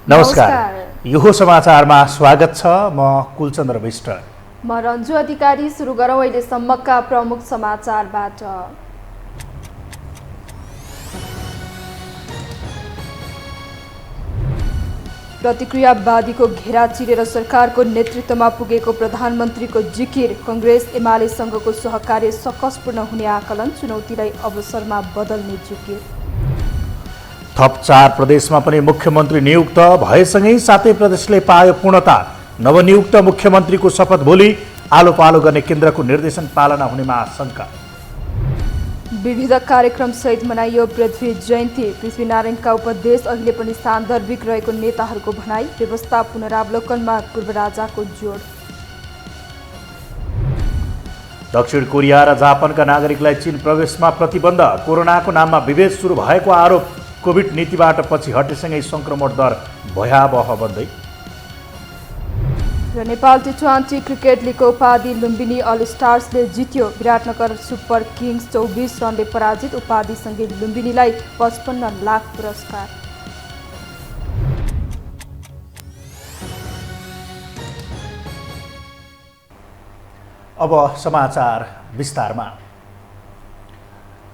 नमस्कार। यो समाचारमा स्वागत छ। म कुलचन्द्र विष्ट। म रन्जु अधिकारी। सुरु गरौँ अहिलेसम्मका प्रमुख समाचारबाट। प्रतिक्रियावादीको घेरा चिरेर सरकारको नेतृत्वमा पुगेको प्रधानमन्त्रीको जिकिर। कांग्रेस एमालेसँगको सहकार्य सकसपूर्ण हुने आकलन। चुनौतीलाई अवसरमा बदल्ने जिकिर। थप 4 प्रदेशमा पनि मुख्यमन्त्री नियुक्त भएसँगै 7 प्रदेशले पायो पूर्णता। नवनियुक्त मुख्यमन्त्रीको शपथ भोलि। आलो पालो गर्ने केन्द्रको निर्देशन पालना हुनेमा आशंका। विविध कार्यक्रम सहित मनाइयो पृथ्वी जयन्ती। पृथ्वीनारायणका उपदेश अहिले पनि सान्दर्भिक रहेको नेताहरूको भनाई। व्यवस्था पुनरावलोकनमा पूर्व राजाको जोड। दक्षिण कोरिया र जापानका नागरिकलाई चीन प्रवेशमा प्रतिबन्ध। कोरोनाको नाममा विभेद सुरु भएको आरोप। कोभिड नीतिबाट पछि हटेसँगै संक्रमण दर भयावह बन्दै। र नेपाल टी20 क्रिकेट लिगको उपाधि लुम्बिनी अल स्टार्सले जित्यो। विराटनगर सुपर किङ्स 24 रनले पराजित। उपाधिसँगै लुम्बिनीलाई 55 लाख पुरस्कार। अब समाचार विस्तारमा।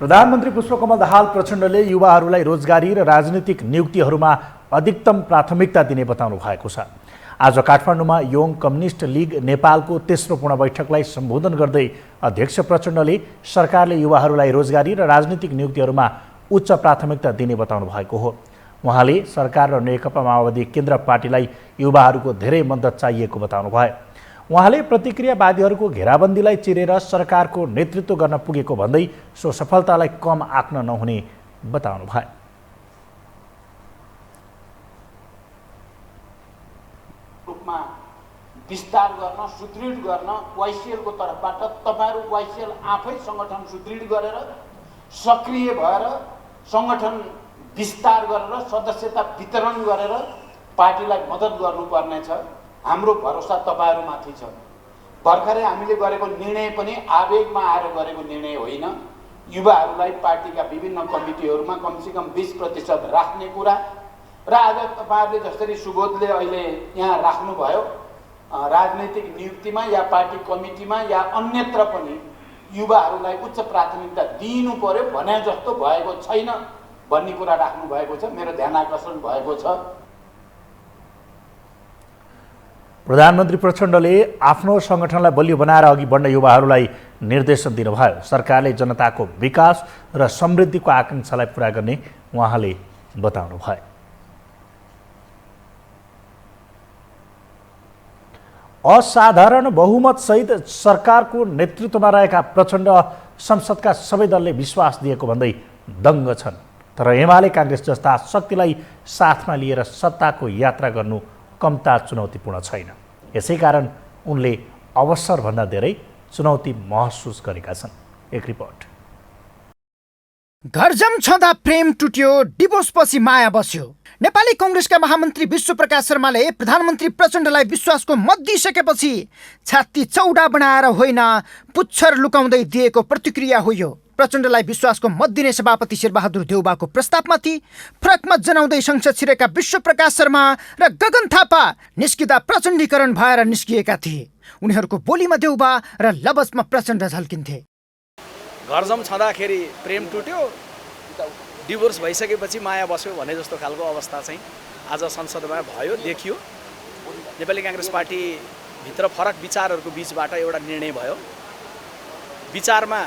प्रधानमन्त्री पुष्पकमल दाहाल प्रचण्डले युवाहरूलाई रोजगारी र राजनीतिक नियुक्तिहरूमा अधिकतम प्राथमिकता दिने बताउनु भएको छ। आज काठमाडौँमा योङ कम्युनिस्ट लिग नेपालको तेस्रो पूर्ण बैठकलाई सम्बोधन गर्दै अध्यक्ष प्रचण्डले सरकारले युवाहरूलाई रोजगारी र राजनीतिक नियुक्तिहरूमा उच्च प्राथमिकता दिने बताउनु भएको हो। उहाँले सरकार र नेकपा माओवादी केन्द्र पार्टीलाई युवाहरूको धेरै मद्दत चाहिएको बताउनु भयो। उहाँले प्रतिक्रियावादीहरूको घेराबन्दीलाई चिरेर सरकारको नेतृत्व गर्न पुगेको भन्दै सो सफलतालाई कम आँक्न नहुने बताउनु भयो। रूपमा विस्तार गर्न, सुदृढ गर्न वाइसिएलको तर्फबाट तपाईहरु वाइसिएल आफै संगठन सुदृढ गरेर सक्रिय भएर संगठन विस्तार गरेर सदस्यता वितरण गरेर पार्टीलाई मद्दत गर्नुपर्नेछ। हाम्रो भरोसा तपाईहरुमाथि छ। भर्खरै हामीले गरेको निर्णय पनि आवेगमा आएर गरेको निर्णय होइन। युवाहरूलाई पार्टीका विभिन्न कमिटीहरूमा कमसेकम 20% राख्ने कुरा र आज तपाईहरुले जसरी सुबोधले अहिले यहाँ राख्नुभयो राजनीतिक नियुक्तिमा या पार्टी कमिटीमा या अन्यत्र पनि युवाहरूलाई उच्च प्राथमिकता दिनु पर्यो भने जस्तो भएको छैन भन्ने कुरा राख्नु भएको छ। मेरो ध्यान आकर्षण भएको छ। प्रधानमन्त्री प्रचण्डले आफ्नो संगठनलाई बलियो बनाएर अघि बढ्न युवाहरूलाई निर्देशन दिनुभयो। सरकारले जनताको विकास र समृद्धिको आकांक्षालाई पूरा गर्ने उहाँले बताउनु भयो। असाधारण बहुमतसहित सरकारको नेतृत्वमा रहेका प्रचण्ड संसदका सबै दलले विश्वास दिएको भन्दै दङ्ग छन्। तर एमाले कांग्रेस जस्ता शक्तिलाई साथमा लिएर सत्ताको यात्रा गर्नु कम्ता चुनौतीपूर्ण छैन। यसैकारण उनले अवसरभन्दा धेरै चुनौती महसुस गरेका छन्। एक रिपोर्ट। घरजम छँदा प्रेम टुट्यो, डिभोर्सपछि माया बस्यो। नेपाली कांग्रेसका महामन्त्री विश्वप्रकाश शर्माले प्रधानमन्त्री प्रचण्डलाई विश्वासको मत दिइसकेपछि छाती चौडा बनाएर होइन पुच्छर लुकाउँदै दिएको प्रतिक्रिया हो यो। प्रचण्डलाई विश्वासको मत दिने सभापति शेरबहादुर देउबाको प्रस्तावमाथि फरक मत जनाउँदै संसद छिरेका विश्वप्रकाश शर्मा र गगन थापा निस्किँदा प्रचण्डीकरण भएर निस्किएका थिए। उनीहरूको बोलीमा देउबा र लवजमा प्रचण्ड झल्किन्थे। घरजम छँदाखेरि प्रेम टुट्यो, डिभोर्स भइसकेपछि माया बस्यो भने जस्तो खालको अवस्था चाहिँ आज संसदमा भयो, देखियो। नेपाली कांग्रेस पार्टी भित्र फरक विचारहरूको बीचबाट एउटा निर्णय भयो। विचारमा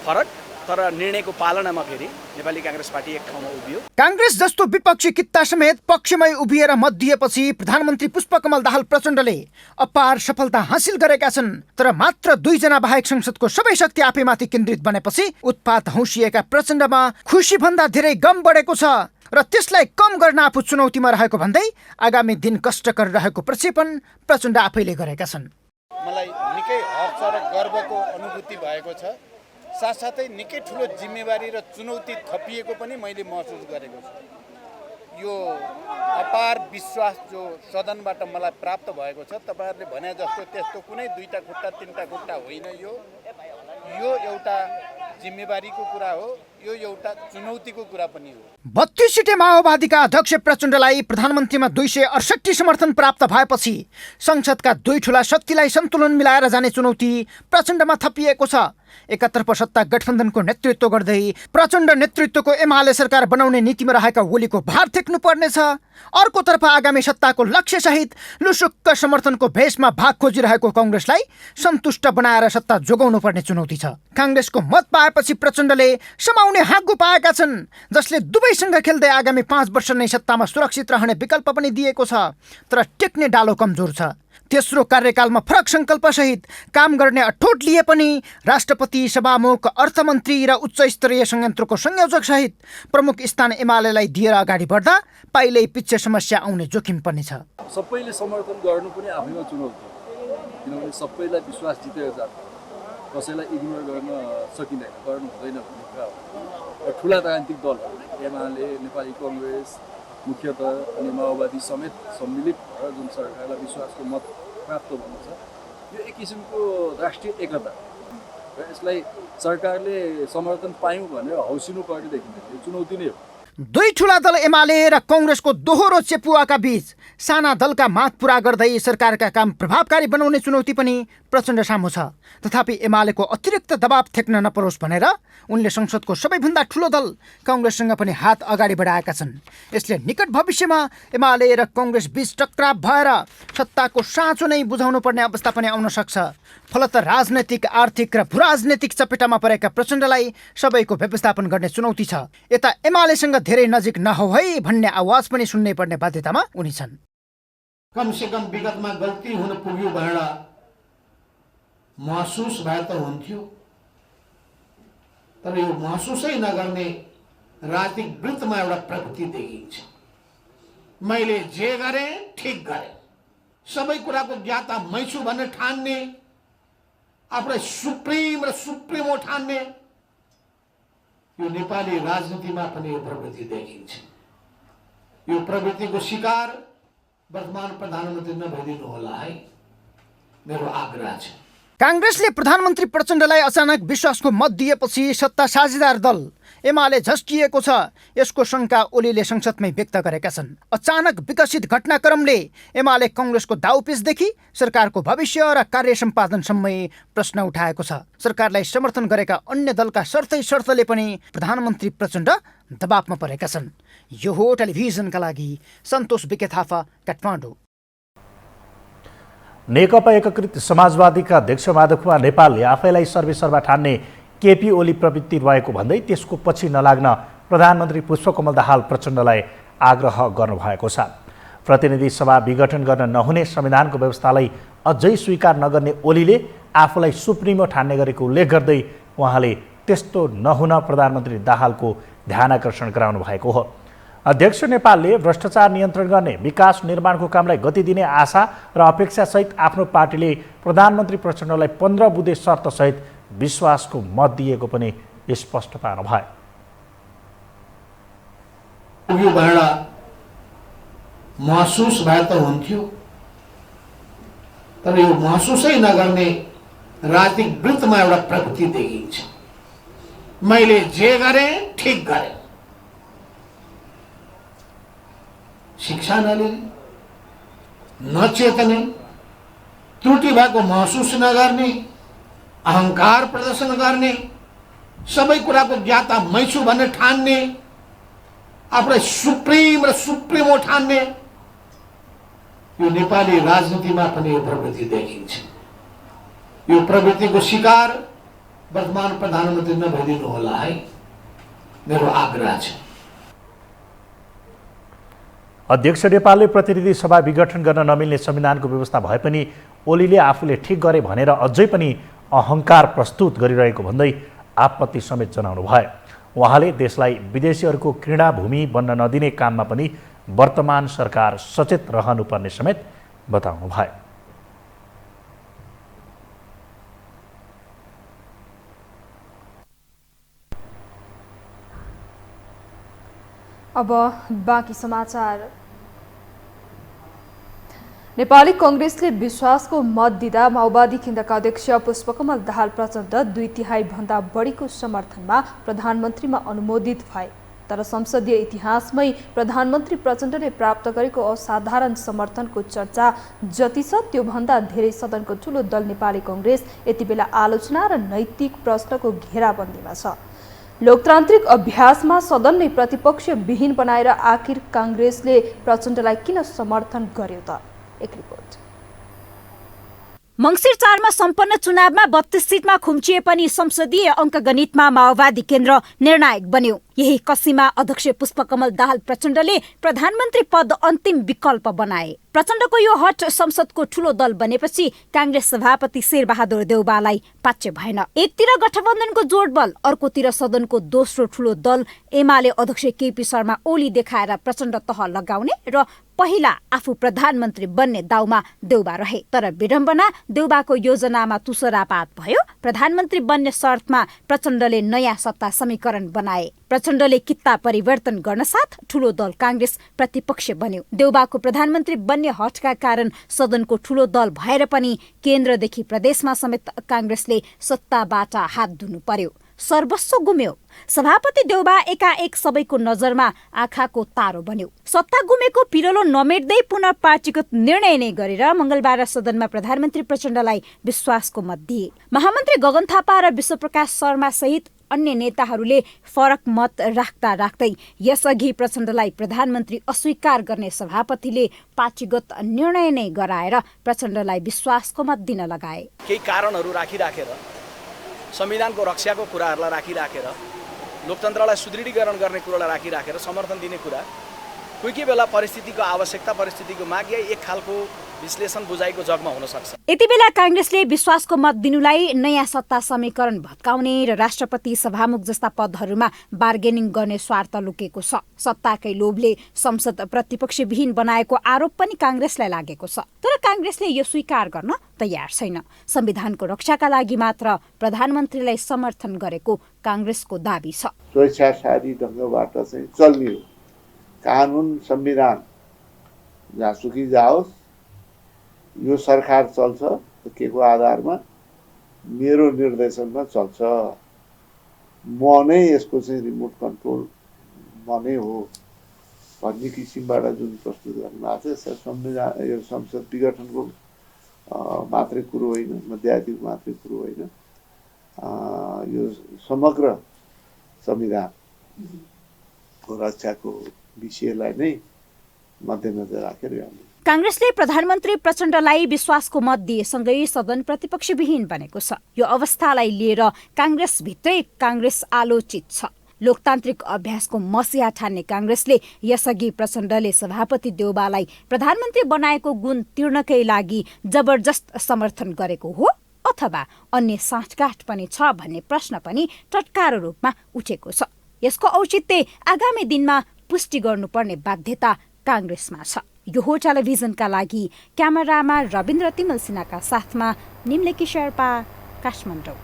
फरक तर निर्णयको पालनामा फेरि नेपाली कांग्रेस पार्टी एक ठाउँमा उभियो। कांग्रेस जस्तो विपक्षी कित्ता समेत पक्षमै उभिएर मत दिएपछि प्रधानमन्त्री पुष्पकमल दाहाल प्रचण्डले अपार सफलता हासिल गरेका छन्। तर मात्र 2 जना बाहेक संसदको सबै शक्ति आफैमाथि केन्द्रित बनेपछि उत्पात हौसिएका प्रचण्डमा खुसी भन्दा धेरै गम बढेको छ र त्यसलाई कम गर्न आफू चुनौतीमा रहेको भन्दै आगामी दिन कष्टकर रहेको प्रक्षेपण प्रचण्ड आफैले गरेका छन्। मलाई निकै हर्ष र गर्वको अनुभूति भएको छ। साथसाथै निकै ठुलो जिम्मेवारी र चुनौती थपिएको पनि मैले महसुस गरेको छु। यो अपार विश्वास जो सदनबाट मलाई प्राप्त भएको छ, तपाईहरुले भने जस्तो त्यस्तो कुनै 2टा खुट्टा 3टा खुट्टा होइन। यो एउटा जिम्मेवारीको कुरा हो, यो एउटा चुनौतीको कुरा पनि हो। 32 सिटे माओवादीका अध्यक्ष प्रचण्डलाई प्रधानमन्त्रीमा 268 समर्थन प्राप्त भएपछि संसदका दुई ठूला शक्तिलाई सन्तुलन मिलाएर जाने चुनौती प्रचण्डमा थपिएको छ। एकातर्फ सत्ता गठबन्धनको नेतृत्व गर्दै प्रचण्ड नेतृत्वको एमाले सरकार बनाउने नीतिमा रहेका ओलीको भार टेक्नु पर्नेछ। अर्कोतर्फ आगामी सत्ताको लक्ष्यसहित लुसुक्क समर्थनको भेषमा भाग खोजिरहेको कङ्ग्रेसलाई सन्तुष्ट बनाएर सत्ता जोगाउनु पर्ने चुनौती छ। काङ्ग्रेसको मत पाएपछि प्रचण्डले समाउने हाँगो पाएका छन्, जसले दुवैसँग खेल्दै आगामी 5 वर्ष नै सत्तामा सुरक्षित रहने विकल्प पनि दिएको छ। तर टेक्ने डालो कमजोर छ। तेस्रो कार्यकालमा फरक सङ्कल्पसहित काम गर्ने अठोट लिए पनि राष्ट्रपति, सभामुख, अर्थमन्त्री र उच्च स्तरीय संयन्त्रको संयोजकसहित प्रमुख स्थान एमालेलाई दिएर अगाडि बढ्दा पाइलै पछि समस्या आउने जोखिम पनि छ। सबैले समर्थन गर्नु पनि आफैमा चुनौती, किनभने सबैलाई विश्वास जितेर जान्छ, कसैलाई इग्नोर गर्न सकिँदैन, गर्नु हुँदैन भन्ने कुरा हो। ठुला राजनीतिक दलहरू एमाले, नेपाली कङ्ग्रेस मुख्यतः अनि माओवादी समेत सम्मिलित भएर जुन सरकारलाई विश्वासको मत प्राप्त भएको छ, यो एक किसिमको राष्ट्रिय एकता र यसलाई सरकारले समर्थन पायौँ भनेर हौसिनु पर्ने देखिन्छ। यो चुनौती नै हो। दुई ठूला दल एमाले र कङ्ग्रेसको दोहोरो चेपुवाका बीच साना दलका माग पूरा गर्दै सरकारका काम प्रभावकारी बनाउने चुनौती पनि प्रचण्ड सामु छ। तथापि एमालेको अतिरिक्त दबाव थेक्न नपरोस् भनेर उनले संसदको सबैभन्दा ठूलो दल कङ्ग्रेससँग पनि हात अगाडि बढाएका छन्। यसले निकट भविष्यमा एमाले र कङ्ग्रेस बीच टक्राव भएर सत्ताको साँचो नै बुझाउनु पर्ने अवस्था पनि आउन सक्छ। फलत राजनैतिक, आर्थिक र भूराजनैतिक चपेटामा परेका प्रचण्डलाई सबैको व्यवस्थापन गर्ने चुनौती छ। यता एमालेसँग धेरै नजिक नहो है भन्ने आवाज पनि सुन्नै पर्ने बाध्यतामा उनी छन्। कमसेकम विगतमा गल्ती हुन पुग्यो भनेर महसुस भए त हुन्थ्यो, तर यो महसुसै नगर्ने राजनीतिक वृत्तमा एउटा प्रवृत्ति देखिन्छ। मैले जे गरेँ ठिक गरेँ, सबै कुराको ज्ञाता मै छु भनेर ठान्ने, आफूलाई सुप्रिम र सुप्रिमो ठान्ने, यो नेपाली राजनीतिमा पनि यो प्रवृत्ति देखिन्छ। यो प्रवृत्तिको शिकार वर्तमान प्रधानमन्त्री नभइदिनु होला है, मेरो आग्रह छ। काङ्ग्रेसले प्रधानमन्त्री प्रचण्डलाई अचानक विश्वासको मत दिएपछि सत्ता साझेदार दल एमाले झस्किएको छ। यसको शङ्का ओलीले संसदमै व्यक्त गरेका छन्। अचानक विकसित घटनाक्रमले एमाले कङ्ग्रेसको दाउपेचदेखि सरकारको भविष्य र कार्य सम्पादनसम्मै प्रश्न उठाएको छ। सरकारलाई समर्थन गरेका अन्य दलका शर्तले पनि प्रधानमन्त्री प्रचण्ड दबावमा परेका छन्। यो हो टेलिभिजनका लागि सन्तोष बिके थापा, काठमाडौँ। नेकपा एकीकृत समाजवादीका अध्यक्ष माधव कुमार नेपालले आफैलाई सर्वेसर्वा ठान्ने केपी ओली प्रवृत्ति रहेको भन्दै त्यसको पछि नलाग्न प्रधानमन्त्री पुष्पकमल दाहाल प्रचण्डलाई आग्रह गर्नुभएको छ। प्रतिनिधि सभा विघटन गर्न नहुने संविधानको व्यवस्थालाई अझै स्वीकार नगर्ने ओलीले आफूलाई सुप्रिमो ठान्ने गरेको उल्लेख गर्दै उहाँले त्यस्तो नहुन प्रधानमन्त्री दाहालको ध्यानाकर्षण गराउनु भएको हो। अध्यक्ष नेपालले भ्रष्टाचार नियन्त्रण गर्ने, विकास निर्माणको कामलाई गति दिने आशा र अपेक्षासहित आफ्नो पार्टीले प्रधानमन्त्री प्रचण्डलाई 15 बुँदे शर्तसहित विश्वासको मत दिएको पनि स्पष्ट पार्नुभयो। यो भएर महसुस भए त हुन्थ्यो, तर यो महसुसै नगर्ने राजनीतिक वृत्तमा एउटा प्रवृत्ति देखिन्छ। मैले जे गरेँ ठिक गरेँ, शिक्षा नलिने, नचेतने, त्रुटि भएको महसुस नगर्ने, अहङ्कार प्रदर्शन गर्ने, सबै कुराको ज्ञाता मै छु भनेर ठान्ने, आफूलाई सुप्रिम र सुप्रिमो ठान्ने, यो नेपाली राजनीतिमा पनि यो प्रवृत्ति देखिन्छ। यो प्रवृत्तिको शिकार वर्तमान प्रधानमन्त्री नभइदिनु होला है, मेरो आग्रह छ। अध्यक्ष नेपालले प्रतिनिधि सभा विघटन गर्न नमिल्ने संविधानको व्यवस्था भए पनि ओलीले आफूले ठिक गरे भनेर अझै पनि अहङ्कार प्रस्तुत गरिरहेको भन्दै आपत्ति समेत जनाउनु भयो। उहाँले देशलाई विदेशीहरूको क्रीडा भूमि बन्न नदिने काममा पनि वर्तमान सरकार सचेत रहनुपर्ने समेत बताउनु भयो। अब बाँकी समाचार। नेपाली कङ्ग्रेसले विश्वासको मत दिँदा माओवादी केन्द्रका अध्यक्ष पुष्पकमल दाहाल प्रचण्ड 2/3 भन्दा बढीको समर्थनमा प्रधानमन्त्रीमा अनुमोदित भए। तर संसदीय इतिहासमै प्रधानमन्त्री प्रचण्डले प्राप्त गरेको असाधारण समर्थनको चर्चा जति छ त्योभन्दा धेरै सदनको ठूलो दल नेपाली कङ्ग्रेस यति बेला आलोचना र नैतिक प्रश्नको घेराबन्दीमा छ। लोकतान्त्रिक अभ्यासमा सदन नै प्रतिपक्ष विहीन बनाएर आखिर काङ्ग्रेसले प्रचण्डलाई किन समर्थन गर्यो त? एक रिपोर्ट। मंसिर 4 मा सम्पन्न चुनावमा 32 सिटमा खुम्चिए पनि संसदीय अङ्कगणितमा माओवादी केन्द्र निर्णायक बन्यो। यही कसीमा अध्यक्ष पुष्पकमल दाहाल प्रचण्डले प्रधानमन्त्री पद अन्तिम विकल्प बनाए। प्रचण्डको यो हट संसदको ठूलो दल बनेपछि काङ्ग्रेस सभापति शेरबहादुर देउबालाई पाच्य भएन। एकतिर गठबन्धनको जोडबल, अर्कोतिर सदनको दोस्रो ठूलो दल एमाले अध्यक्ष केपी शर्मा ओली देखाएर प्रचण्ड तह लगाउने र पहिला आफू प्रधानमन्त्री बन्ने दाउमा देउबा रहे। तर विडम्बना, देउबाको योजनामा तुसरापात भयो। प्रधानमन्त्री बन्ने शर्तमा प्रचण्डले नयाँ सत्ता समीकरण बनाए। प्रचण्डले कित्ता परिवर्तन गर्न साथ ठूलो दल काङ्ग्रेस प्रतिपक्ष बन्यो। देउबाको प्रधानमन्त्री बन्ने हटका कारण सदनको ठूलो दल भएर पनि केन्द्रदेखि प्रदेशमा समेत काङ्ग्रेसले सत्ताबाट हात धुनु पर्यो। सर्वस्व गुम्यो। सभापति देउबा एकाएक सबैको नजरमा आँखाको तारो बन्यो। सत्ता गुमेको पिरलो नमेट्दै पुनः पार्टीगत निर्णय नै गरेर मंगलबार सदनमा प्रधानमन्त्री प्रचण्डलाई विश्वासको मत दिए। महामन्त्री गगन थापा र विश्वप्रकाश शर्मा सहित अन्य नेताहरूले फरक मत राख्दै यसअघि प्रचण्डलाई प्रधानमन्त्री अस्वीकार गर्ने सभापतिले पार्टीगत निर्णय नै गराएर प्रचण्डलाई विश्वासको मत दिन लगाए। केही कारणहरू राखिराखेर, संविधानको रक्षाको कुराहरूलाई राखिराखेर, लोकतन्त्रलाई सुदृढीकरण गर्ने कुरालाई राखिराखेर समर्थन दिने कुरा कोही बेला परिस्थितिको आवश्यकता, परिस्थितिको माग या एक खालको विश्लेषण बुझाइको जगमा हुन सक्छ। यति बेला काङ्ग्रेसले विश्वासको मत दिनुलाई नयाँ सत्ता समीकरण भत्काउने र राष्ट्रपति सभामुख जस्ता पदहरूमा बार्गेनिङ गर्ने स्वार्थ लुकेको छ। सत्ताकै लोभले संसद प्रतिपक्ष विहीन बनाएको आरोप पनि काङ्ग्रेसलाई लागेको छ। तर काङ्ग्रेसले यो स्वीकार गर्न तयार छैन। संविधानको रक्षाका लागि मात्र प्रधानमन्त्रीलाई समर्थन गरेको काङ्ग्रेसको दाबी छ। स्वेच्छाचारी ढङ्गबाट चाहिँ चल्ने हो। कानुन, संविधान जहाँसुकै जाओस्, यो सरकार चल्छ के को आधारमा? मेरो निर्देशनमा चल्छ। म नै यसको चाहिँ रिमोट कन्ट्रोल म नै हो भन्ने किसिमबाट जुन प्रस्तुत गर्नुभएको छ, संविधान यो संसद विघटनको मात्रै कुरो होइन, मध्यावधिको मात्रै कुरो होइन, यो समग्र संविधानको रक्षाको विषयलाई नै मध्यनजर राखेर गर्ने। काङ्ग्रेसले प्रधानमन्त्री प्रचण्डलाई विश्वासको मत दिएसँगै सदन प्रतिपक्ष विहीन बनेको छ। यो अवस्थालाई लिएर काङ्ग्रेसभित्रै काङ्ग्रेस आलोचित छ। लोकतान्त्रिक अभ्यासको मसिया ठान्ने काङ्ग्रेसले यसअघि प्रचण्डले सभापति देउबालाई प्रधानमन्त्री बनाएको गुण तिर्नकै लागि जबरजस्त समर्थन गरेको हो अथवा अन्य साँठगाँठ पनि छ भन्ने प्रश्न पनि टटकारो रूपमा उठेको छ। यसको औचित्य आगामी दिनमा पुष्टि गर्नुपर्ने बाध्यता काङ्ग्रेसमा छ। यो हो टेलिभिजनका लागि क्यामेरामा रविन्द्र तिमल सिन्हाका साथमा निम्लेकी शेर्पा, काठमाडौँ।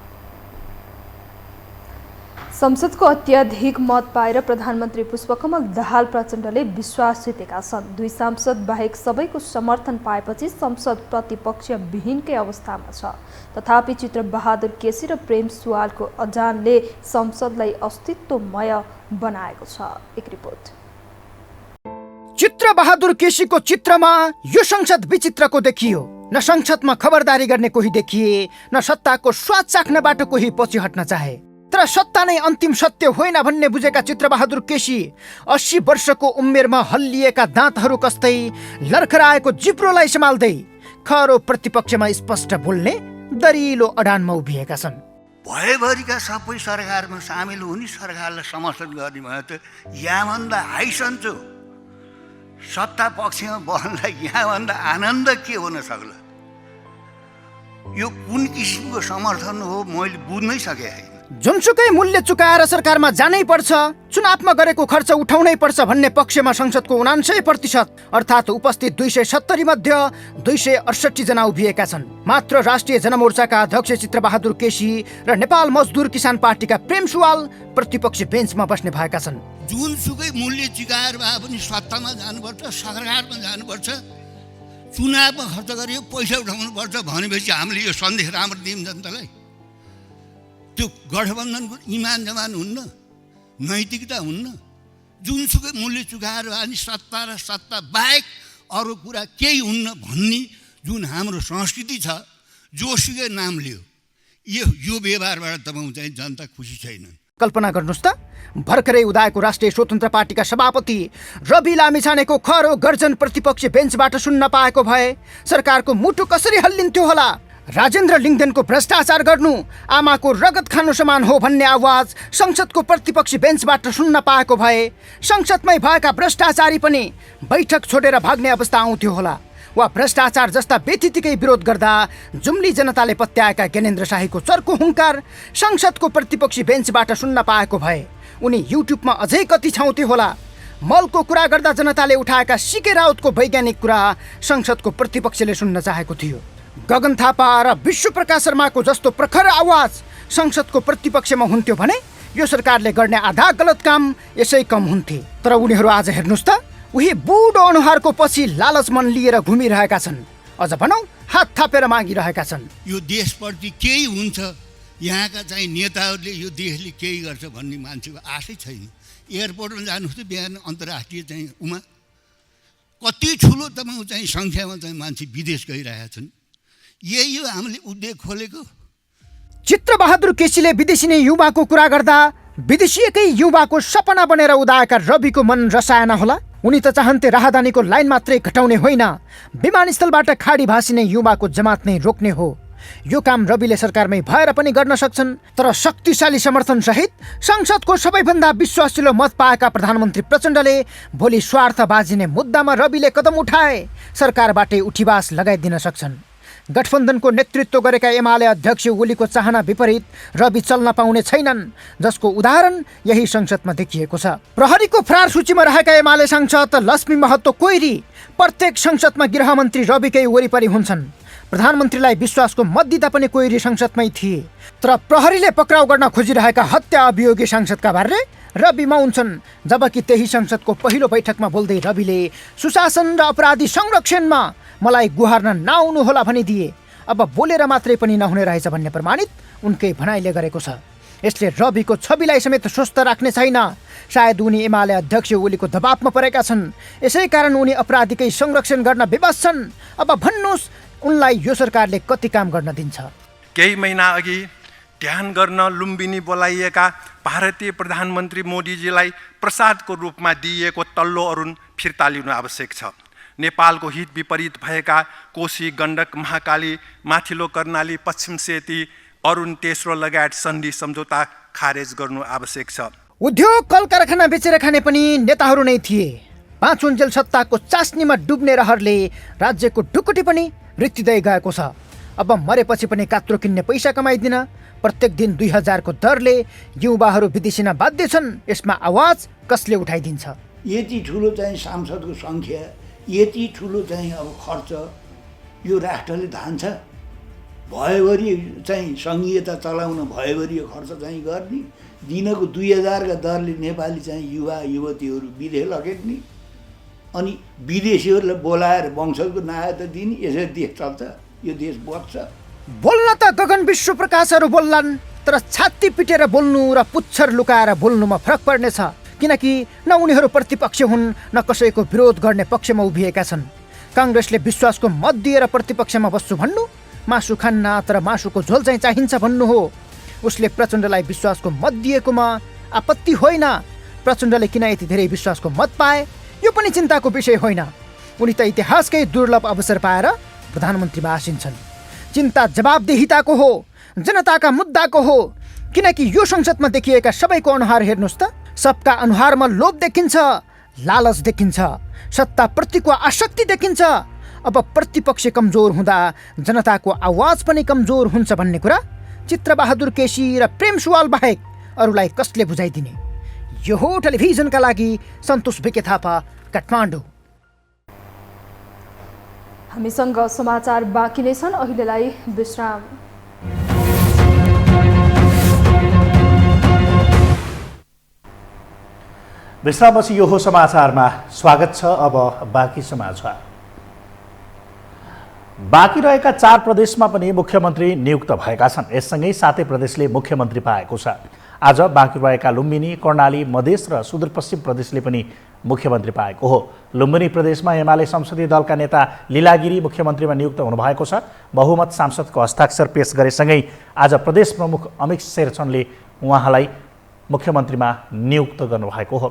संसदको अत्याधिक मत पाएर प्रधानमन्त्री पुष्पकमल दाहाल प्रचण्डले विश्वास जितेका छन्। 2 सांसद बाहेक सबैको समर्थन पाएपछि संसद प्रतिपक्ष विहीनकै अवस्थामा छ। तथापि चित्रबहादुर केसी र प्रेम सुवालको अजानले संसदलाई अस्तित्वमय बनाएको छ। एक रिपोर्ट। चित्रबहादुर केसीको चित्रमा यो संसद विचित्रको देखियो। न संसदमा खबरदारी गर्ने कोही देखिए, न सत्ताको स्वाद चाख्नबाट कोही पछि हट्न चाहे। तर सत्ता नै अन्तिम सत्य होइन भन्ने बुझेका चित्रबहादुर केसी 80 वर्षको उमेरमा हल्लिएका दाँतहरू कस्दै लर्खराएको जिब्रोलाई सम्हाल्दै खरो प्रतिपक्षमा स्पष्ट बोल्ने दरिलो अडानमा उभिएका छन्। भएभरिका सबै सरकारमा सामेल हुने सरकारलाई समर्थन गर्ने भयो त यहाँभन्दा हाइसन्चो सत्ता पक्षमा बस्नलाई यहाँभन्दा आनन्द के हुन सक्ला? यो कुन किसिमको समर्थन हो मैले बुझ्नै सकेँ होइन। जुनसुकै मूल्य चुकाएर सरकारमा जानै पर्छ, चुनावमा गरेको खर्च उठाउनै पर्छ भन्ने पक्षमा संसदको 79% अर्थात् उपस्थित 270 मध्ये 268 जना उभिएका छन्। मात्र राष्ट्रिय जनमोर्चाका अध्यक्ष चित्रबहादुर केसी र नेपाल मजदुर किसान पार्टीका प्रेम सुवाल प्रतिपक्ष बेन्चमा बस्ने भएका छन्। जुनसुकै मूल्य चुकाएर भए पनि सत्तामा जानुपर्छ, सरकारमा जानुपर्छ, चुनावमा खर्च गरियो पैसा उठाउनुपर्छ भनेपछि हामीले यो सन्देश राम्रो दियौँ जनतालाई। त्यो गठबन्धनको इमान जमान हुन्न, नैतिकता हुन्न। जुनसुकै मूल्य चुकाएर अनि सत्ता र सत्ता बाहेक अरू कुरा केही हुन्न भन्ने जुन हाम्रो संस्कृति छ, जोसुकै नाम लियो, यो व्यवहारबाट तपाईँ चाहिँ जनता खुसी छैनन्। कल्पना गर्नुहोस् त, भर्खरै उदाएको राष्ट्रिय स्वतन्त्र पार्टीका सभापति रवि लामिछानेको खरो गर्जन प्रतिपक्षी बेन्चबाट सुन्न पाएको भए सरकारको मुटु कसरी हल्लिन्थ्यो होला। राजेन्द्र लिङ्गदेनको भ्रष्टाचार गर्नु आमाको रगत खानु समान हो भन्ने आवाज संसदको प्रतिपक्षी बेन्चबाट सुन्न पाएको भए संसदमै भएका भ्रष्टाचारी पनि बैठक छोडेर भाग्ने अवस्था आउँथ्यो होला। वा भ्रष्टाचार जस्ता व्यतिथिकै विरोध गर्दा जुम्ली जनताले पत्याएका ज्ञानेन्द्र शाहीको चर्को हुङ्कार संसदको प्रतिपक्षी बेन्चबाट सुन्न पाएको भए उनी युट्युबमा अझै कति छाउँथे होला। मलको कुरा गर्दा जनताले उठाएका सिके राउतको वैज्ञानिक कुरा संसदको प्रतिपक्षले सुन्न चाहेको थियो। गगन थापा र विश्वप्रकाश शर्माको जस्तो प्रखर आवाज संसदको प्रतिपक्षमा हुन्थ्यो भने यो सरकारले गर्ने आधा गलत काम यसै कम हुन्थे। तर उनीहरू आज हेर्नुहोस् त, उही बुढो अनुहारको पछि लालच मन लिएर घुमिरहेका छन्, अझ भनौँ हात थापेर मागिरहेका छन्। यो देशप्रति केही हुन्छ, यहाँका चाहिँ नेताहरूले यो देशले केही गर्छ भन्ने मान्छेको आशै छैन। एयरपोर्टमा जानुहोस् त, बिहान अन्तर्राष्ट्रिय चाहिँ उमा कति ठुलो तपाईँ चाहिँ सङ्ख्यामा चाहिँ मान्छे विदेश गइरहेका छन्। यही हो हामीले उद्योग खोलेको। चित्रबहादुर केसीले विदेशी युवाको कुरा गर्दा विदेशीकै युवाको सपना बनेर उदाएका रविको मन रसाएन होला। उनी त चाहन्थे राहदानीको लाइन मात्रै घटाउने होइन, विमानस्थलबाट खाडी भासिने युवाको जमात नै रोक्ने हो। यो काम रविले सरकारमै भएर पनि गर्न सक्छन्। तर शक्तिशाली समर्थन सहित संसदको सबैभन्दा विश्वासिलो मत पाएका प्रधानमन्त्री प्रचण्डले भोलि स्वार्थ बाजिने मुद्दामा रविले कदम उठाए सरकारबाटै उठिवास लगाइदिन सक्छन्। गठबन्धनको नेतृत्व गरेका एमाले अध्यक्ष ओलीको चाहना विपरीत रवि चल्न पाउने छैनन्, जसको उदाहरण यही संसदमा देखिएको छ। प्रहरीको फरार सूचीमा रहेका एमाले सांसद लक्ष्मी महतो कोइरी प्रत्येक संसदमा गृहमन्त्री रविकै वरिपरि हुन्छन्। प्रधानमन्त्रीलाई विश्वासको मत दिँदा पनि कोइरी संसदमै थिए। तर प्रहरीले पक्राउ गर्न खोजिरहेका हत्या अभियोगी सांसदका बारे रविमा हुन्छन्। जबकि त्यही संसदको पहिलो बैठकमा बोल्दै रविले सुशासन र अपराधी संरक्षणमा मलाई गुहार्न नआउनु होला भनिदिए। अब बोलेर मात्रै पनि नहुने रहेछ भन्ने प्रमाणित उनकै भनाइले गरेको छ। यसले रविको छविलाई समेत स्वस्थ राख्ने छैन। सायद उनी एमाले अध्यक्ष ओलीको दबावमा परेका छन्, यसै कारण उनी अपराधीकै संरक्षण गर्न विवश छन्। अब भन्नुहोस् उनलाई यो सरकारले कति काम गर्न दिन्छ। केही महिना अघि ध्यान गर्न लुम्बिनी बोलाइएका भारतीय प्रधानमन्त्री मोदीजीलाई प्रसादको रूपमा दिइएको तल्लो अरुण फिर्ता लिनु आवश्यक छ। नेपालको हित विपरीत भएका कोशी, गण्डक, महाकाली, माथिल्लो कर्णाली, पश्चिम सेती, अरुण तेस्रो लगायत सन्धि सम्झौता खारेज गर्नु आवश्यक छ। उद्योग कल कारखाना बेचेर खाने पनि नेताहरू नै थिए। पाँचुन्जेल सत्ताको चास्नीमा डुब्ने रहरले राज्यको ढुकुटी पनि रित्तिँदै गएको छ। अब मरेपछि पनि कात्रो किन्ने पैसा कमाइदिन प्रत्येक दिन 2000 को दरले युवाहरू विदेशिन बाध्य छन्। यसमा आवाज कसले उठाइदिन्छ? यति ठुलो चाहिँ सांसदको सङ्ख्या, यति ठुलो चाहिँ अब खर्च यो राष्ट्रले धान्छ। भयभरि चाहिँ सङ्घीयता चलाउन भयभरि यो खर्च चाहिँ गर्ने, दिनको 2000 का दरले नेपाली चाहिँ युवा युवतीहरू विदेश लखेट्ने, अनि विदेशीहरूलाई बोलाएर वंशको नायता दिने। यसरी देश चल्छ, यो देश बच्छ। बोल्न त गगन विश्वप्रकाशहरू बोल्लान्, तर छाती पिटेर बोल्नु र पुच्छर लुकाएर बोल्नुमा फरक पर्नेछ। किनकि न उनीहरू प्रतिपक्ष हुन्, न कसैको विरोध गर्ने पक्षमा उभिएका छन्। काङ्ग्रेसले विश्वासको मत दिएर प्रतिपक्षमा बस्छु भन्नु, मासु खान्न तर मासुको झोल चाहिँ चाहिन्छ भन्नु हो। उसले प्रचण्डलाई विश्वासको मत दिएकोमा आपत्ति होइन। प्रचण्डले किन यति धेरै विश्वासको मत पाए यो पनि चिन्ताको विषय होइन। उनी त इतिहासकै दुर्लभ अवसर पाएर प्रधानमन्त्रीमा आसिन्छन्। चिन्ता जवाबदेहिताको हो, जनताका मुद्दाको हो। किनकि यो संसदमा देखिएका सबैको अनुहार हेर्नुहोस् त, सबका अनुहारमा लोभ देखिन्छ, लालच देखिन्छ, सत्ताप्रतिको आसक्ति देखिन्छ। अब प्रतिपक्ष कमजोर हुँदा जनताको आवाज पनि कमजोर हुन्छ भन्ने कुरा चित्रबहादुर केसी र प्रेम सुवाल बाहेक अरूलाई कसले बुझाइदिने? यो हो टेलिभिजनका लागि सन्तोष बिके थापा, काठमाडौँ। हामीसँग समाचार बाँकी नै छन्, अहिलेलाई विश्राम। विश्रामपछि यो हो समाचारमा स्वागत छ। अब बाँकी समाचार। बाँकी रहेका 4 प्रदेशमा पनि मुख्यमन्त्री नियुक्त भएका छन्। यससँगै 7 प्रदेशले मुख्यमन्त्री पाएको छ। आज बाँकी रहेका लुम्बिनी, कर्णाली, मधेस र सुदूरपश्चिम प्रदेशले पनि मुख्यमन्त्री पाएको हो। लुम्बिनी प्रदेशमा एमाले संसदीय दलका नेता लीलागिरी मुख्यमन्त्रीमा नियुक्त हुनुभएको छ। बहुमत सांसदको हस्ताक्षर पेश गरेसँगै आज प्रदेश प्रमुख अमित शेरचनले उहाँलाई मुख्यमन्त्रीमा नियुक्त गर्नुभएको हो।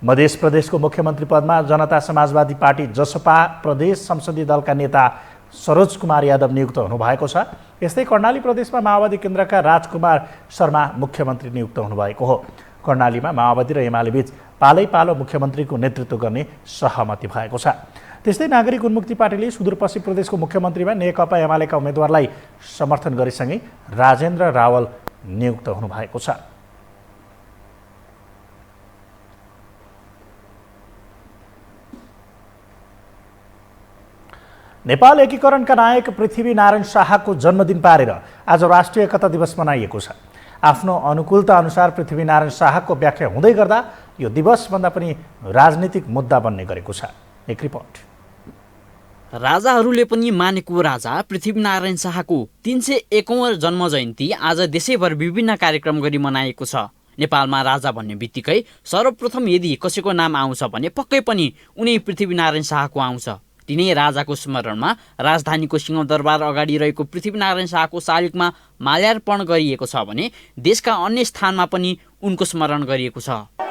मध्य प्रदेशको मुख्यमन्त्री पदमा जनता समाजवादी पार्टी जसपा प्रदेश संसदीय दलका नेता सरोज कुमार यादव नियुक्त हुनुभएको छ। यस्तै कर्णाली प्रदेशमा माओवादी केन्द्रका राजकुमार शर्मा मुख्यमन्त्री नियुक्त हुनुभएको हो। कर्णालीमा माओवादी र एमाले बीच पालै पालो मुख्यमन्त्रीको नेतृत्व गर्ने सहमति भएको छ। त्यस्तै नागरिक उन्मुक्ति पार्टीले सुदूरपश्चिम प्रदेशको मुख्यमन्त्रीमा नेकपा एमालेका उम्मेदवारलाई समर्थन गरेसँगै राजेन्द्र रावल नियुक्त हुनुभएको छ। नेपाल एकीकरणका नायक पृथ्वीनारायण शाहको जन्मदिन पारेर आज राष्ट्रिय एकता दिवस मनाइएको छ। आफ्नो अनुकूलता अनुसार पृथ्वीनारायण शाहको व्याख्या हुँदै गर्दा यो दिवसभन्दा पनि राजनीतिक मुद्दा बन्ने गरेको छ। एक रिपोर्ट। राजाहरूले पनि मानेको राजा पृथ्वीनारायण शाहको 301औं जन्म जयन्ती आज देशैभर विभिन्न कार्यक्रम गरी मनाइएको छ। नेपालमा राजा भन्ने बित्तिकै सर्वप्रथम यदि कसैको नाम आउँछ भने पक्कै पनि उनी पृथ्वीनारायण शाहको आउँछ। तिनै राजाको स्मरणमा राजधानीको सिंहदरबार अगाडि रहेको पृथ्वीनारायण शाहको शालिगमा माल्यार्पण गरिएको छ भने देशका अन्य स्थानमा पनि उनको स्मरण गरिएको छ।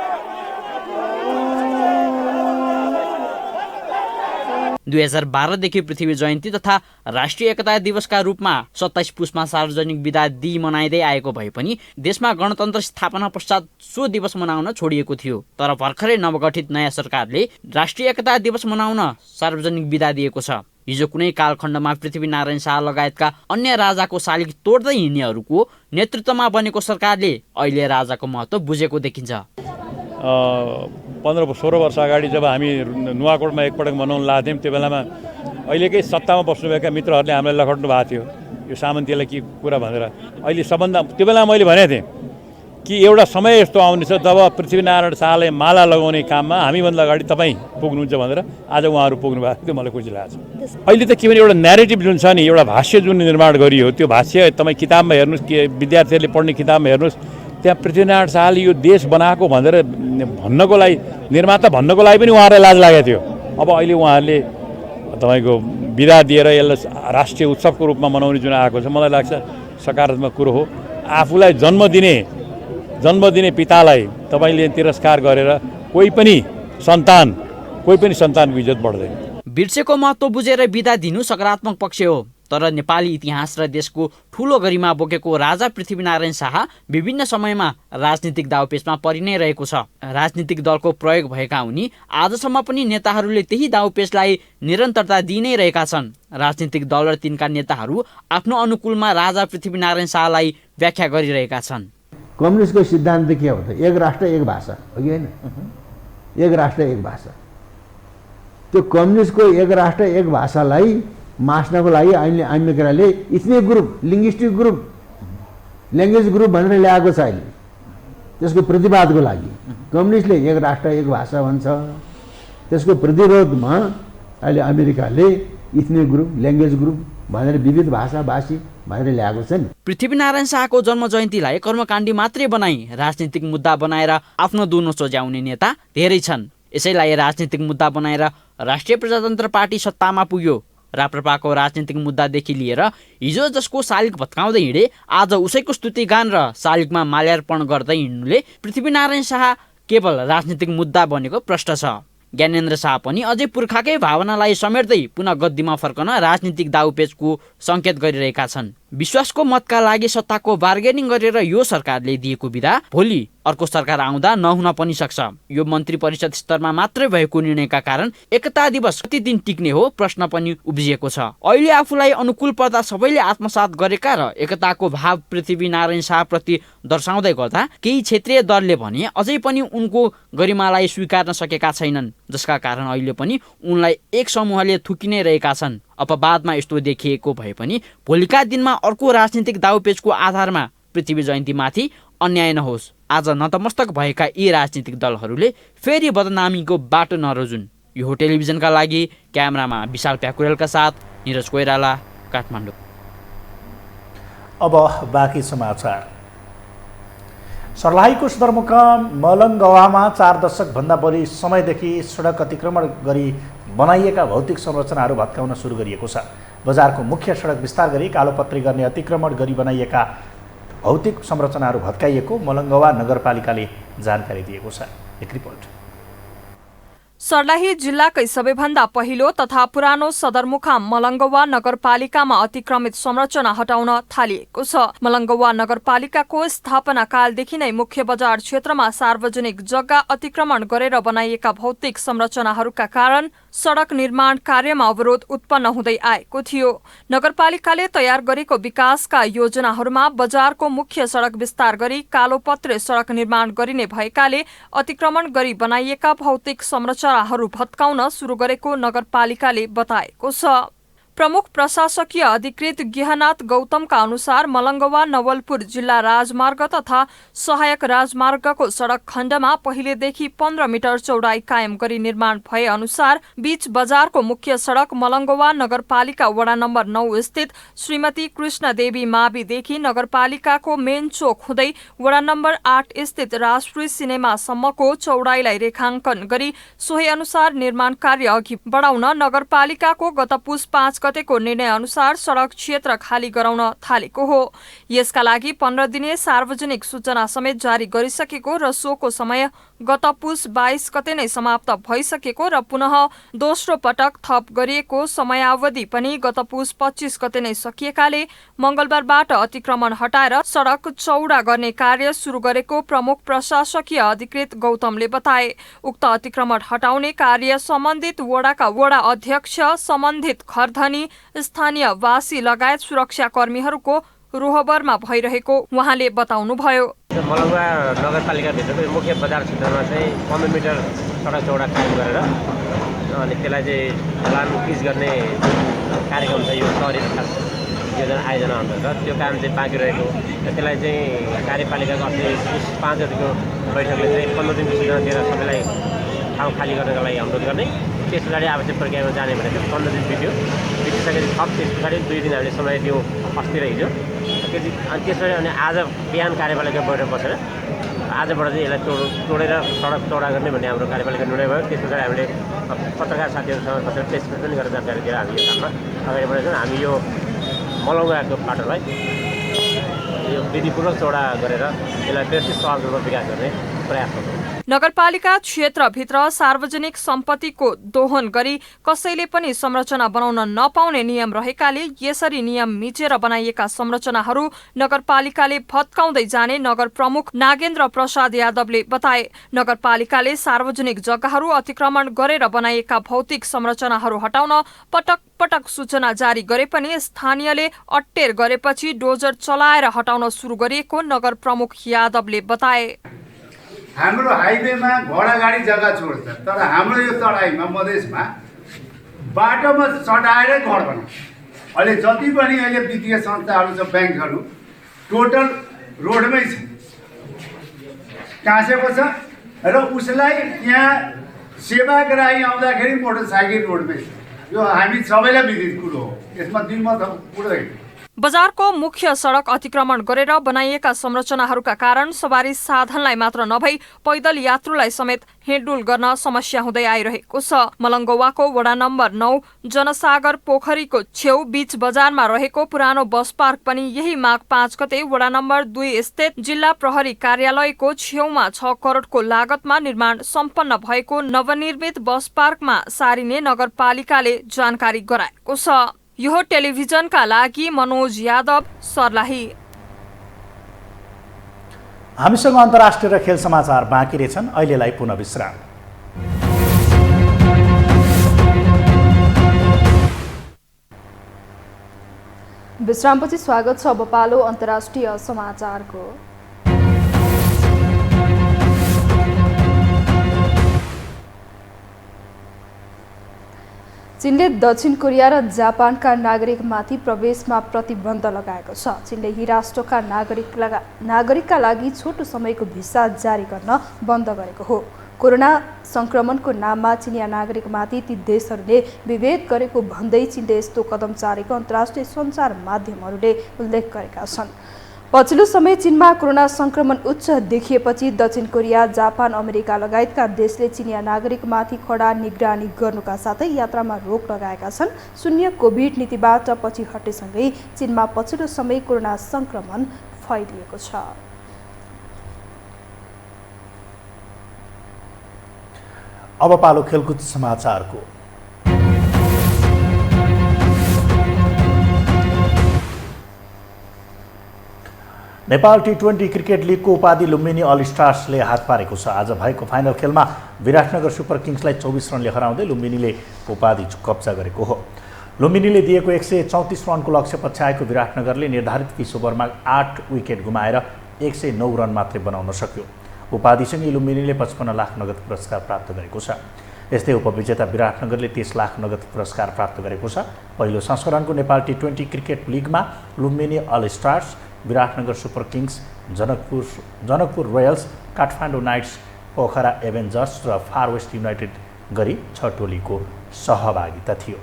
दुई 2012देखि पृथ्वी जयन्ती तथा राष्ट्रिय एकता दिवसका रूपमा 27 पुसमा सार्वजनिक बिदा दिई मनाइँदै आएको भए पनि देशमा गणतन्त्र स्थापना पश्चात सो दिवस मनाउन छोडिएको थियो। तर भर्खरै नवगठित नयाँ सरकारले राष्ट्रिय एकता दिवस मनाउन सार्वजनिक बिदा दिएको छ। हिजो कुनै कालखण्डमा पृथ्वीनारायण शाह लगायतका अन्य राजाको शालिग तोड्दै हिँड्नेहरूको नेतृत्वमा बनेको सरकारले अहिले राजाको महत्त्व बुझेको देखिन्छ। 15-16 वर्ष अगाडि जब हामी नुवाकोटमा एकपटक मनाउन लाग्थ्यौँ त्यो बेलामा अहिलेकै सत्तामा बस्नुभएका मित्रहरूले हामीलाई लखट्नु भएको थियो यो सामन्तीलाई के कुरा भनेर। अहिले सबभन्दा त्यो बेला मैले भनेको थिएँ कि एउटा समय यस्तो आउनेछ जब पृथ्वीनारायण शाहलाई माला लगाउने काममा हामीभन्दा अगाडि तपाईँ पुग्नुहुन्छ भनेर आज उहाँहरू पुग्नु भएको थियो। मलाई खुसी लागेको छ। अहिले त के भने एउटा न्यारेटिभ जुन छ नि, एउटा भाष्य जुन निर्माण गरियो त्यो भाष्य तपाईँ किताबमा हेर्नुहोस्, के विद्यार्थीहरूले पढ्ने किताबमा हेर्नुहोस्, त्यहाँ पृथ्वीनारायण शाहले यो देश बनाएको भनेर भन्नको लागि, निर्माता भन्नको लागि पनि उहाँहरूलाई लाज लागेको थियो। अब अहिले उहाँहरूले तपाईँको बिदा दिएर यसलाई राष्ट्रिय उत्सवको रूपमा मनाउने जुन आएको छ, मलाई लाग्छ सकारात्मक कुरो हो। आफूलाई जन्म दिने पितालाई तपाईँले तिरस्कार गरेर कोही पनि सन्तानको इज्जत बढ्दैन। बिर्सेको महत्त्व बुझेर बिदा दिनु सकारात्मक पक्ष हो। तर नेपाली इतिहास र देशको ठूलो गरिमा बोकेको राजा पृथ्वीनारायण शाह विभिन्न समयमा राजनीतिक दाउपेचमा परि नै रहेको छ। राजनीतिक दलको प्रयोग भएका उनी आजसम्म पनि नेताहरूले त्यही दाउपेचलाई निरन्तरता दिइ नै रहेका छन्। राजनीतिक दल र तिनका नेताहरू आफ्नो अनुकूलमा राजा पृथ्वीनारायण शाहलाई व्याख्या गरिरहेका छन्। कम्युनिस्टको सिद्धान्त के हो त? एक राष्ट्र एक भाषा हो कि होइन? एक राष्ट्र एक भाषा। त्यो कम्युनिस्टको एक राष्ट्र एक भाषालाई मास्नको लागि अमेरिकाले ethnic group, linguistic group, language group भनेर ल्याएको छ। अहिले त्यसको प्रतिवादको लागि कम्युनिस्टले एक राष्ट्र एक भाषा भन्छ। त्यसको प्रतिरोधमा अहिले अमेरिकाले इथनिक ग्रुप, ल्याङ्ग्वेज ग्रुप भनेर विविध भाषा भाषी भनेर ल्याएको छ नि। पृथ्वीनारायण शाहको जन्म जयन्तीलाई कर्मकाण्डी मात्रै बनाई राजनीतिक मुद्दा बनाएर आफ्नो दुनो सोझ्याउने नेता धेरै छन्। यसैलाई राजनीतिक मुद्दा बनाएर राष्ट्रिय प्रजातन्त्र पार्टी सत्तामा पुग्यो। राप्रपाको राजनीतिक मुद्दादेखि लिएर हिजो जसको शालिग भत्काउँदै हिँडे आज उसैको स्तुतिगान र शालिगमा माल्यार्पण गर्दै हिँड्नुले पृथ्वीनारायण शाह केवल राजनीतिक मुद्दा बनेको प्रश्न छ। ज्ञानेन्द्र शाह पनि अझै पुर्खाकै भावनालाई समेट्दै पुनः गद्दीमा फर्कन राजनीतिक दाउपेचको सङ्केत गरिरहेका छन्। विश्वासको मतका लागि सत्ताको बार्गेनिङ गरेर यो सरकारले दिएको बिदा भोलि अर्को सरकार आउँदा नहुन पनि सक्छ। यो मन्त्री परिषद स्तरमा मात्रै भएको निर्णयका कारण एकता दिवस कति दिन टिक्ने हो प्रश्न पनि उब्जिएको छ। अहिले आफूलाई अनुकूल पर्दा सबैले आत्मसात गरेका र एकताको भाव पृथ्वीनारायण शाहप्रति दर्शाउँदै गर्दा केही क्षेत्रीय दलले भने अझै पनि उनको गरिमालाई स्वीकार्न सकेका छैनन्, जसका कारण अहिले पनि उनलाई एक समूहले थुकिनै रहेका छन्। अपवादमा यस्तो देखिएको भए पनि भोलिका दिनमा अर्को राजनीतिक दाउपेचको आधारमा पृथ्वी जयन्तीमाथि अन्याय नहोस्। आज नतमस्तक भएका यी राजनीतिक दलहरूले फेरि बदनामीको बाटो नरोजुन्। यो टेलिभिजनका लागि क्यामेरामा विशाल प्याकुरेलका साथ निरज कोइराला, काठमाडौँ। अब बाँकी समाचार। सर्लाहीको सदरमुकाम मलङ्गवामा 4 दशकभन्दा बढी समयदेखि सडक अतिक्रमण गरी बनाइएका भौतिक संरचनाहरू भत्काउन सुरु गरिएको छ। बजारको मुख्य सडक विस्तार गरी कालोपत्री गर्ने अतिक्रमण गरी बनाइएका भौतिक संरचनाहरू भत्काइएको मलङ्गवा नगरपालिकाले जानकारी दिएको छ। एक रिपोर्ट। सर्लाही जिल्लाकै सबैभन्दा पहिलो तथा पुरानो सदरमुकाम मलङ्गवा नगरपालिकामा अतिक्रमित संरचना हटाउन थालिएको छ। मलङ्गवा नगरपालिकाको स्थापना कालदेखि नै मुख्य बजार क्षेत्रमा सार्वजनिक जग्गा अतिक्रमण गरेर बनाइएका भौतिक संरचनाहरूका कारण सडक निर्माण कार्यमा अवरोध उत्पन्न हुँदै आएको थियो। नगरपालिकाले तयार गरेको विकासका योजनाहरूमा बजारको मुख्य सडक विस्तार गरी कालोपत्रे सडक निर्माण गरिने भएकाले अतिक्रमण गरी बनाइएका भौतिक संरचनाहरू भत्काउन सुरु गरेको नगरपालिकाले बताएको छ। प्रमुख प्रशासकीय अधिकृत गेहनाथ गौतमका अनुसार मलङ्गवा नवलपुर जिल्ला राजमार्ग तथा सहायक राजमार्गको सडक खण्डमा पहिलेदेखि 15 मिटर चौडाई कायम गरी निर्माण भए अनुसार बीच बजारको मुख्य सडक मलङ्गवा नगरपालिका वडा नम्बर 9 स्थित श्रीमती कृष्णदेवी माविदेखि नगरपालिकाको मेन चोक हुँदै वडा नम्बर 8 स्थित राष्ट्रिय सिनेमासम्मको चौडाईलाई रेखाङ्कन गरी सोही अनुसार निर्माण कार्य अघि बढाउन नगरपालिकाको गत पुस 5 गतेको निर्णय अनुसार सडक क्षेत्र खाली गराउन थालेको हो। यसका लागि 15 दिने सार्वजनिक सूचना समेत जारी गरिसकेको र सोको समय गत पुस 22 गते नै समाप्त भइसकेको र पुनः दोस्रो पटक थप गरिएको समयावधि पनि गत पुस 25 गते नै सकिएकाले मंगलबारबाट अतिक्रमण हटाएर सडक चौडा गर्ने कार्य सुरु गरेको प्रमुख प्रशासकीय अधिकृत गौतमले बताए। उक्त अतिक्रमण हटाउने कार्य सम्बन्धित वडाका वडा अध्यक्ष, सम्बन्धित घरधनी, स्थानीय वासी लगायत सुरक्षाकर्मीहरूको रोहबरमा भइरहेको उहाँले बताउनुभयो। मलङ्गवा नगरपालिकाभित्रको मुख्य बजार क्षेत्रमा चाहिँ 15 मिटर सडक चौडा कायम गरेर अनि त्यसलाई चाहिँ ढलान पिच गर्ने कार्यक्रम छ। यो सहरी विकास योजना आयोजना अन्तर्गत त्यो काम चाहिँ बाँकी रहेको त्यसलाई चाहिँ कार्यपालिकाको अस्ति 5 गतिको बैठकले चाहिँ 15 दिनको सूचना दिएर सबैलाई ठाउँ खाली गर्नको लागि अनुरोध गर्ने, त्यस पछाडि आवश्यक प्रक्रियामा जाने भनेको 15 दिन बितिसकेपछि थप त्यस पछाडि 2 दिन हामीले समय दियौँ अस्ति र हिजो। अनि त्यसरी अनि आज बिहान कार्यपालिका बैठक बसेर आजबाट चाहिँ यसलाई तोडेर सडक चौडा गर्ने भन्ने हाम्रो कार्यपालिका निर्णय भयो। त्यस पछाडि हामीले पत्रकार साथीहरूसँग बसेर प्रेस पनि गरेर जानकारी दिएर हामी यो काममा अगाडि बढेछौँ। हामी यो मलङ्गवाको बाटोलाई यो विधिपूर्वक चौडा गरेर यसलाई व्यवस्थित सहज रूपमा विकास गर्ने प्रयास गर्छौँ। नगरपालिका क्षेत्रभित्र सार्वजनिक सम्पत्तिको दोहन गरी कसैले पनि संरचना बनाउन नपाउने नियम रहेकाले यसरी नियम मिचेर बनाइएका संरचनाहरू नगरपालिकाले भत्काउँदै जाने नगर प्रमुख नागेन्द्र प्रसाद यादवले बताए। नगरपालिकाले सार्वजनिक जग्गाहरू अतिक्रमण गरेर बनाइएका भौतिक संरचनाहरू हटाउन पटक पटक सूचना जारी गरे पनि स्थानीयले अट्टेर गरेपछि डोजर चलाएर हटाउन सुरु गरिएको नगर प्रमुख यादवले बताए। हाम्रो हाइवेमा घोडागाडी जग्गा छोड्छ, तर हाम्रो यो तराईमा मधेसमा बाटोमा चढाएरै घर बनाउँछ। अहिले जति पनि अहिले वित्तीय संस्थाहरू छ, ब्याङ्कहरू टोटल रोडमै छ, काँसेको छ र उसलाई यहाँ सेवाग्राही आउँदाखेरि मोटरसाइकल रोडमै छ। यो हामी सबैलाई विदित कुरो हो, यसमा दिनमा त पुरै। बजारको मुख्य सडक अतिक्रमण गरेर बनाइएका संरचनाहरूका कारण सवारी साधनलाई मात्र नभई पैदल यात्रुलाई समेत हिँडडुल गर्न समस्या हुँदै आइरहेको छ। मलङ्गवाको वडा नम्बर 9 जनसागर पोखरीको छेउ बीच बजारमा रहेको पुरानो बस पार्क पनि यही माघ 5 गते वडा नम्बर 2 स्थित जिल्ला प्रहरी कार्यालयको छेउमा 6 करोडको लागतमा निर्माण सम्पन्न भएको नवनिर्मित बस पार्कमा सारिने नगरपालिकाले जानकारी गराएको छ। यो टेलिभिजनका लागि मनोज यादव, सर्लाही। हामीसँग अन्तर्राष्ट्रिय र खेल समाचार बाँकी रहेछन्, अहिलेलाई पुनः विश्राम। विश्रामपछि स्वागत छ। अब पालो अन्तर्राष्ट्रिय समाचारको। चीनले दक्षिण कोरिया र जापानका नागरिकमाथि प्रवेशमा प्रतिबन्ध लगाएको छ। चीनले यी राष्ट्रका नागरिकका लागि छोटो समयको भिसा जारी गर्न बन्द गरेको हो। कोरोना संक्रमणको नाममा चिनिया नागरिकमाथि ती देशहरूले विभेद गरेको भन्दै चीनले यस्तो कदम चालेको अन्तर्राष्ट्रिय सञ्चार माध्यमहरूले उल्लेख गरेका छन्। पछिल्लो समय चीनमा कोरोना संक्रमण उच्च देखिएपछि दक्षिण कोरिया, जापान, अमेरिका लगायतका देशले चिनिया नागरिकमाथि कडा निगरानी गर्नुका साथै यात्रामा रोक लगाएका छन्। शून्य कोभिड नीतिबाट पछि हटेसँगै चीनमा पछिल्लो समय कोरोना संक्रमण फैलिएको छ। अब पालो खेलकुद समाचारको। नेपाल टी20 क्रिकेट लिगको उपाधि लुम्बिनी अल स्टार्सले हात पारेको छ। आज भएको फाइनल खेलमा विराटनगर सुपर किङ्सलाई 24 रनले हराउँदै लुम्बिनीले उपाधि कब्जा गरेको हो। लुम्बिनीले दिएको 134 रनको लक्ष्य पछ्याएको विराटनगरले निर्धारित 20 ओभरमा 8 विकेट गुमाएर 109 रन मात्रै बनाउन सक्यो। उपाधिसँगै लुम्बिनीले 55 लाख नगद पुरस्कार प्राप्त गरेको छ। यस्तै उपविजेता विराटनगरले 30 लाख नगद पुरस्कार प्राप्त गरेको छ। पहिलो संस्करणको नेपाल टी20 क्रिकेट लिगमा Lumbini All Stars, Biratnagar Super Kings, Janakpur Royals, Kathmandu Knights, Pokhara Avengers र फार वेस्ट युनाइटेड गरी 6 टोलीको सहभागिता थियो।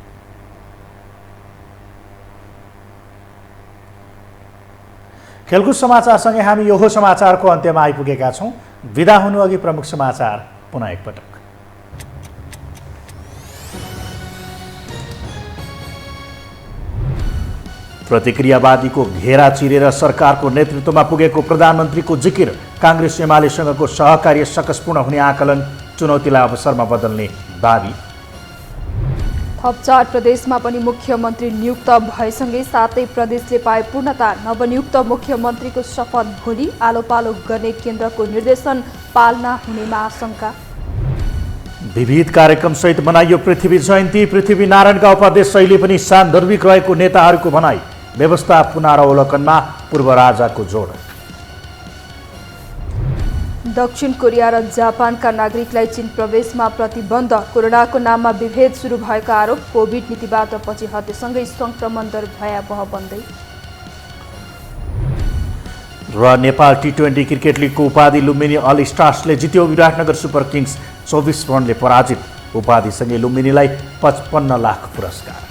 खेलकुद समाचारसँगै हामी यो समाचारको अन्त्यमा आइपुगेका छौँ। विदा हुनु अघि प्रमुख समाचार पुनः एकपटक। प्रतिक्रियावादीको घेरा चिरेर सरकारको नेतृत्वमा पुगेको प्रधानमन्त्रीको जिकिर, काङ्ग्रेस एमालेसँगको सहकार्य सकसपूर्ण हुने आकलन, चुनौतीलाई अवसरमा बदल्ने दाबी। थप 4 प्रदेशमा पनि मुख्यमन्त्री नियुक्त भएसँगै 7 प्रदेशले पाए पूर्णता। नवनियुक्त मुख्यमन्त्रीको शपथ भोलि, आलोपालो गर्ने केन्द्रको निर्देशन पालना हुनेमा आशंका। विविध कार्यक्रमसहित मनाइयो पृथ्वी जयन्ती। पृथ्वीनारायणका उपाध्यक्ष शैली पनि सान्दर्भिक रहेको नेताहरूको भनाई। व्यवस्था पुनरावलोकनमा पूर्व राजाको जोड। दक्षिण कोरिया र जापानका नागरिकलाई चीन प्रवेशमा प्रतिबन्ध। कोरोनाको नाममा विभेद सुरु भएको आरोप। कोभिड नीतिबाट पछि हटेसँगै संक्रमण दर भयावह बन्दै। र नेपाल टी20 क्रिकेट लिगको उपाधि लुम्बिनी अल स्टार्सले जित्यो। विराटनगर सुपर किङ्स 24 रनले पराजित। उपाधिसँगै लुम्बिनीलाई 55 लाख पुरस्कार।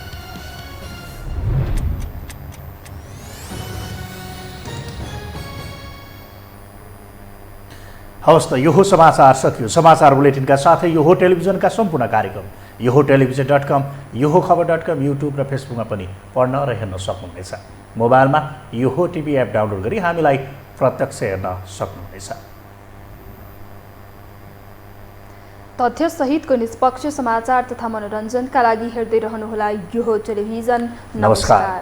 हवस् त, यो समाचार सकियो। समाचार बुलेटिनका साथै यो टेलिभिजनका सम्पूर्ण कार्यक्रम yoho.television.com, yohoखबर.com, युट्युब र फेसबुकमा पनि पढ्न र हेर्न सक्नुहुनेछ। मोबाइलमा योहो टिभी एप डाउनलोड गरी हामीलाई प्रत्यक्ष हेर्न सक्नुहुनेछ। तथ्यसहितको निष्पक्ष समाचार तथा मनोरञ्जनका लागि हेर्दै रहनुहोला योहो टेलिभिजन। नमस्कार।